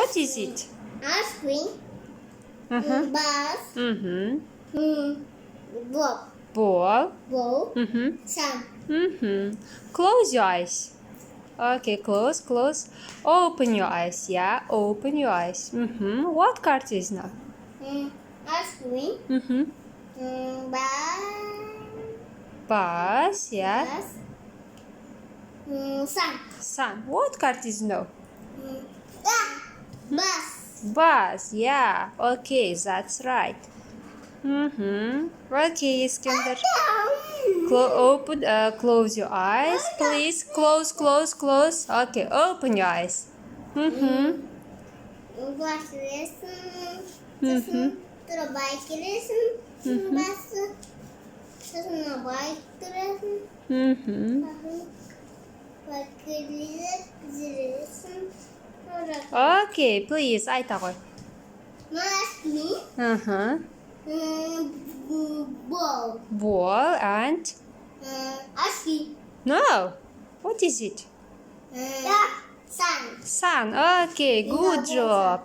What is it? Ice cream. Uh-huh. Bus. Ball. Ball. Ball. Sun. Close your eyes. Okay, close. Open your eyes. Yeah, open your eyes. What card is now? Ice cream. Bus. Yeah. Bus. Sun. What card is now? Bus. Bus. Yeah. Okay, that's right. Okay, Iskender. Close your eyes, please. Close. Okay, open your eyes. Terbaik Okay, please. Айта ғой. Ball and no. What is it? Sun. Sun. Okay, good job.